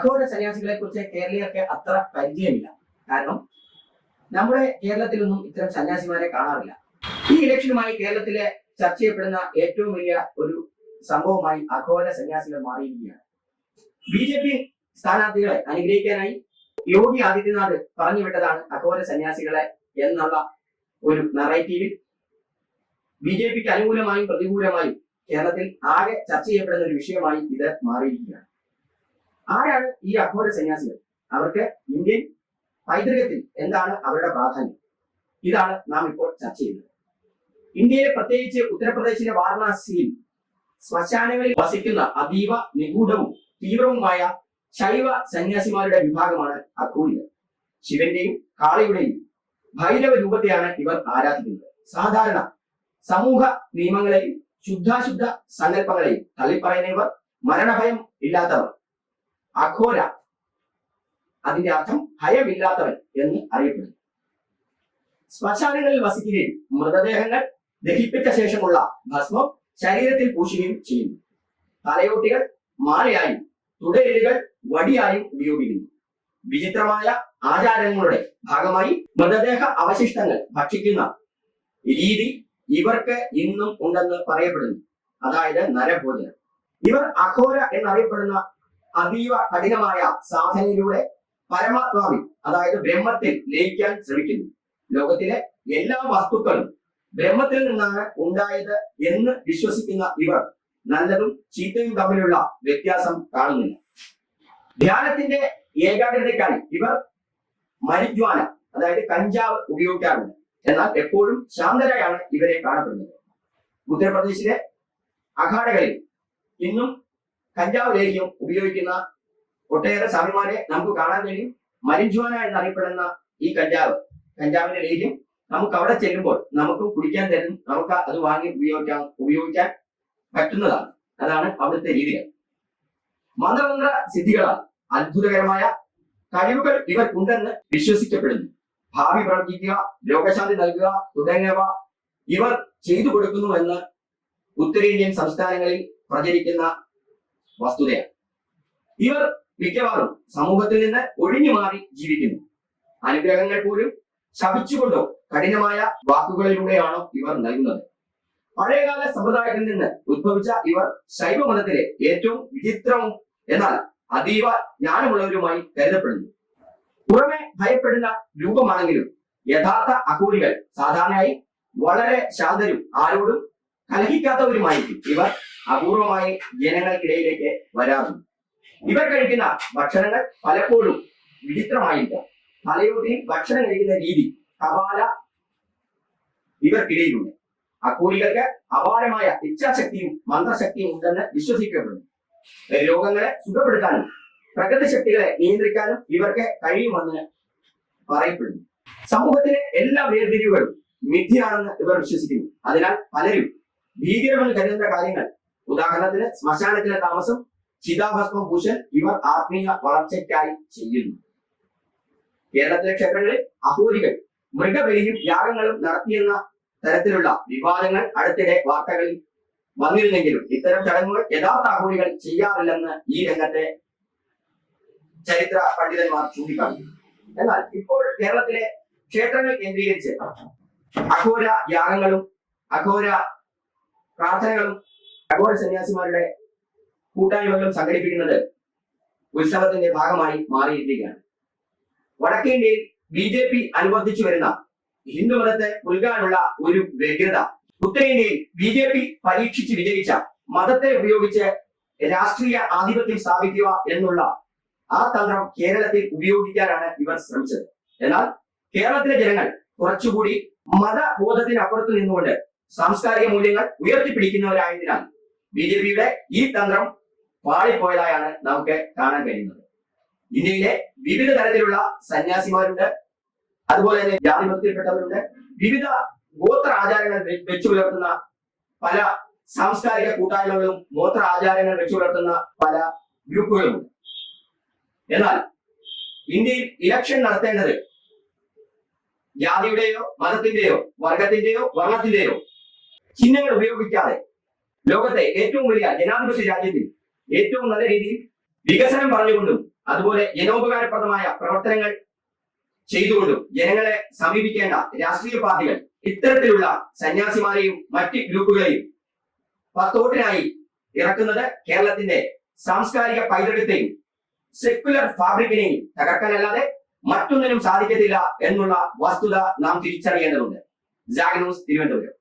അഘോര സന്യാസികളെ കുറിച്ച് കേരളീയർക്ക് അത്ര പരിചയമില്ല. കാരണം നമ്മുടെ കേരളത്തിലൊന്നും ഇത്തരം സന്യാസിമാരെ കാണാറില്ല. ഈ ഇലക്ഷനുമായി കേരളത്തിലെ ചർച്ച ചെയ്യപ്പെടുന്ന ഏറ്റവും വലിയ ഒരു സംഭവമായി അഘോര സന്യാസികൾ മാറിയിരിക്കുകയാണ്. BJP സ്ഥാനാർത്ഥികളെ അനുഗ്രഹിക്കാനായി യോഗി ആദിത്യനാഥ് പറഞ്ഞു വിട്ടതാണ് അഘോര സന്യാസികളെ എന്നുള്ള ഒരു നറേറ്റീവിൽ BJPക്ക് അനുകൂലമായും പ്രതികൂലമായും കേരളത്തിൽ ആകെ ചർച്ച ചെയ്യപ്പെടുന്ന ഒരു വിഷയമായി ഇത് മാറിയിരിക്കുകയാണ്. ആരാണ് ഈ അഘോര സന്യാസികൾ? അവർക്ക് ഇന്ത്യൻ പൈതൃകത്തിൽ എന്താണ് അവരുടെ പ്രാധാന്യം? ഇതാണ് നാം ഇപ്പോൾ ചർച്ച ചെയ്യുന്നത്. ഇന്ത്യയിലെ പ്രത്യേകിച്ച് ഉത്തർപ്രദേശിലെ വാരണാസിയിൽ ശ്മശാനങ്ങളിൽ വസിക്കുന്ന അതീവ നിഗൂഢവും തീവ്രവുമായ ശൈവ സന്യാസിമാരുടെ വിഭാഗമാണ് അഘോരികൾ. ശിവന്റെയും കാളിയുടെയും ഭൈരവ രൂപത്തെയാണ് ഇവർ ആരാധിക്കുന്നത്. സാധാരണ സമൂഹ നിയമങ്ങളെയും ശുദ്ധാശുദ്ധ സങ്കല്പങ്ങളെയും തള്ളിപ്പറയുന്നവർ, മരണഭയം ഇല്ലാത്തവർ. അഘോര അതിന്റെ അർത്ഥം ഭയമില്ലാത്തവൻ എന്ന് അറിയപ്പെടുന്നു. ശ്മശാനങ്ങളിൽ വസിക്കുകയും മൃതദേഹങ്ങൾ ദഹിപ്പിച്ച ശേഷമുള്ള ഭസ്മം ശരീരത്തിൽ പൂശുകയും ചെയ്യുന്നു. തലയോട്ടികൾ മാലയായും തുടയെല്ലുകൾ വടിയായും ഉപയോഗിക്കുന്നു. വിചിത്രമായ ആചാരങ്ങളുടെ ഭാഗമായി മൃതദേഹ അവശിഷ്ടങ്ങൾ ഭക്ഷിക്കുന്ന രീതി ഇവർക്ക് ഇന്നും ഉണ്ടെന്ന് പറയപ്പെടുന്നു. അതായത് നരഭോജനം. ഇവർ അഘോര എന്നറിയപ്പെടുന്ന അതീവ കഠിനമായ സാധനയിലൂടെ പരമാത്മാവിൽ, അതായത് ബ്രഹ്മത്തിൽ ലയിക്കാൻ ശ്രമിക്കുന്നു. ലോകത്തിലെ എല്ലാ വസ്തുക്കളും ബ്രഹ്മത്തിൽ നിന്നാണ് ഉണ്ടായത് എന്ന് വിശ്വസിക്കുന്ന ഇവർ നല്ലതും ചീത്തയും തമ്മിലുള്ള വ്യത്യാസം കാണുന്നില്ല. ധ്യാനത്തിന്റെ ഏകാഗ്രതയ്ക്കായി ഇവർ മരിജ്വാന, അതായത് കഞ്ചാവ് ഉപയോഗിക്കാറുണ്ട്. എന്നാൽ എപ്പോഴും ശാന്തരായാണ് ഇവരെ കാണപ്പെടുന്നത്. ഉത്തർപ്രദേശിലെ അഖാഡകളിൽ ഇന്നും കഞ്ചാവ് ലേഹ്യം ഉപയോഗിക്കുന്ന ഒട്ടേറെ സ്വാമിമാരെ നമുക്ക് കാണാൻ കഴിയും. മരിജ്വാന എന്നറിയപ്പെടുന്ന ഈ കഞ്ചാവിന്റെ ലേഹ്യം നമുക്ക് അവിടെ ചെല്ലുമ്പോൾ നമുക്കും കുടിക്കാൻ തരും. നമുക്ക് അത് വാങ്ങി ഉപയോഗിക്കാൻ പറ്റുന്നതാണ്. അതാണ് അവിടുത്തെ രീതികൾ. മന്ത്രതന്ത്ര സിദ്ധികളാൽ അത്ഭുതകരമായ കഴിവുകൾ ഇവർക്കുണ്ടെന്ന് വിശ്വസിക്കപ്പെടുന്നു. ഭാവി പ്രവചിക്കുക, രോഗശാന്തി നൽകുക തുടങ്ങിയവ ഇവർ ചെയ്തു കൊടുക്കുന്നു എന്ന് ഉത്തരേന്ത്യൻ സംസ്ഥാനങ്ങളിൽ പ്രചരിക്കുന്ന വസ്തുതയാണ്. ഇവർ മിക്കവാറും സമൂഹത്തിൽ നിന്ന് ഒഴിഞ്ഞു മാറി ജീവിക്കുന്നു. അനുഗ്രഹങ്ങൾ പോലും ശപിച്ചുകൊണ്ടോ കഠിനമായ വാക്കുകളിലൂടെയാണോ ഇവർ നൽകുന്നത്. പഴയകാല സമ്പ്രദായത്തിൽ നിന്ന് ഉദ്ഭവിച്ച ഇവർ ശൈവമതത്തിലെ ഏറ്റവും വിചിത്രവും എന്നാൽ അതീവ ജ്ഞാനമുള്ളവരുമായി കരുതപ്പെടുന്നു. പുറമെ ഭയപ്പെടുന്ന രൂപമാണെങ്കിലും യഥാർത്ഥ അഘോരികൾ സാധാരണയായി വളരെ ശാന്തരും ആരോടും കലഹിക്കാത്തവരുമായിരിക്കും. ഇവർ അപൂർവമായി ജനങ്ങൾക്കിടയിലേക്ക് വരാറുണ്ട്. ഇവർ കഴിക്കുന്ന ഭക്ഷണങ്ങൾ പലപ്പോഴും വിചിത്രമായിരിക്കാം. തലയോട്ടിയിൽ ഭക്ഷണം കഴിക്കുന്ന രീതി, കപാല ഇവർക്കിടയിലുണ്ട്. അഘോരികൾക്ക് അപാരമായ ഇച്ഛാശക്തിയും മന്ത്രശക്തിയും ഉണ്ടെന്ന് വിശ്വസിക്കപ്പെടുന്നു. രോഗങ്ങളെ സുഖപ്പെടുത്താനും പ്രകൃതി ശക്തികളെ നിയന്ത്രിക്കാനും ഇവർക്ക് കഴിയുമെന്ന് പറയപ്പെടുന്നു. സമൂഹത്തിലെ എല്ലാ വേർതിരിവുകളും മിഥ്യയാണെന്ന് ഇവർ വിശ്വസിക്കുന്നു. അതിനാൽ പലരും ഭീകരമെന്ന് കരുതുന്ന കാര്യങ്ങൾ, ഉദാഹരണത്തിന് ശ്മശാനത്തിലെ താമസം, ചിതാഭസ്മം പൂശൽ, ഇവർ ആത്മീയ വളർച്ചയ്ക്കായി ചെയ്യുന്നു. കേരളത്തിലെ ക്ഷേത്രങ്ങളിൽ അഘോരികൾ മൃഗബലിയും യാഗങ്ങളും നടത്തിയെന്ന തരത്തിലുള്ള വിവാദങ്ങൾ അടുത്തിടെ വാർത്തകളിൽ വന്നിരുന്നെങ്കിലും ഇത്തരം ചടങ്ങുകൾ യഥാർത്ഥ അഘോരികൾ ചെയ്യാറില്ലെന്ന് ഈ രംഗത്തെ ചരിത്ര പണ്ഡിതന്മാർ ചൂണ്ടിക്കാണിക്കുന്നു. എന്നാൽ ഇപ്പോൾ കേരളത്തിലെ ക്ഷേത്രങ്ങൾ കേന്ദ്രീകരിച്ച് അഘോര യാഗങ്ങളും അഘോര പ്രാർത്ഥനകളും അഘോര സന്യാസിമാരുടെ കൂട്ടായ്മകളും സംഘടിപ്പിക്കുന്നത് ഉത്സവത്തിന്റെ ഭാഗമായി മാറിയിരിക്കുകയാണ്. വടക്കേന്ത്യയിൽ BJP അനുവർത്തിച്ചു വരുന്ന ഹിന്ദുമതത്തെ പുൽകാനുള്ള ഒരു വ്യഗ്രത ഉത്തരേന്ത്യയിൽ BJP പരീക്ഷിച്ച് വിജയിച്ച മതത്തെ ഉപയോഗിച്ച് രാഷ്ട്രീയ ആധിപത്യം സ്ഥാപിക്കുക എന്നുള്ള ആ തന്ത്രം കേരളത്തിൽ ഉപയോഗിക്കാനാണ് ഇവർ ശ്രമിച്ചത്. എന്നാൽ കേരളത്തിലെ ജനങ്ങൾ കുറച്ചുകൂടി മതബോധത്തിനപ്പുറത്ത് നിന്നുകൊണ്ട് സാംസ്കാരിക മൂല്യങ്ങൾ ഉയർത്തിപ്പിടിക്കുന്നവരായതിനാൽ BJPയുടെ ഈ തന്ത്രം പാളിപ്പോയതായാണ് നമുക്ക് കാണാൻ കഴിയുന്നത്. ഇന്ത്യയിലെ വിവിധ തരത്തിലുള്ള സന്യാസിമാരുണ്ട്, അതുപോലെ തന്നെ ജാതിമതത്തിൽപ്പെട്ടവരുണ്ട്. വിവിധ ഗോത്ര ആചാരങ്ങൾ വെച്ചു പുലർത്തുന്ന പല സാംസ്കാരിക കൂട്ടായ്മകളും ഗോത്ര ആചാരങ്ങൾ വെച്ചു പുലർത്തുന്ന പല ഗ്രൂപ്പുകളുമുണ്ട്. എന്നാൽ ഇന്ത്യയിൽ ഇലക്ഷൻ നടത്തേണ്ടത് ജാതിയുടെയോ മതത്തിന്റെയോ വർഗത്തിന്റെയോ വർണ്ണത്തിന്റെയോ ചിഹ്നങ്ങൾ ഉപയോഗിക്കാതെ ലോകത്തെ ഏറ്റവും വലിയ ജനാധിപത്യ രാജ്യത്തിൽ ഏറ്റവും നല്ല രീതിയിൽ വികസനം പറഞ്ഞുകൊണ്ടും അതുപോലെ ജനോപകാരപ്രദമായ പ്രവർത്തനങ്ങൾ ചെയ്തുകൊണ്ടും ജനങ്ങളെ സമീപിക്കേണ്ട രാഷ്ട്രീയ പാർട്ടികൾ ഇത്തരത്തിലുള്ള സന്യാസിമാരെയും മറ്റ് ഗ്രൂപ്പുകളെയും പത്തോട്ടിനായി ഇറക്കുന്നത് കേരളത്തിന്റെ സാംസ്കാരിക പൈതൃകത്തെയും സെക്യുലർ ഫാബ്രിക്കിനെയും തകർക്കാനല്ലാതെ മറ്റൊന്നിനും സാധിക്കത്തില്ല എന്നുള്ള വസ്തുത നാം തിരിച്ചറിയേണ്ടതുണ്ട്. ജാഗ് ന്യൂസ്, തിരുവനന്തപുരം.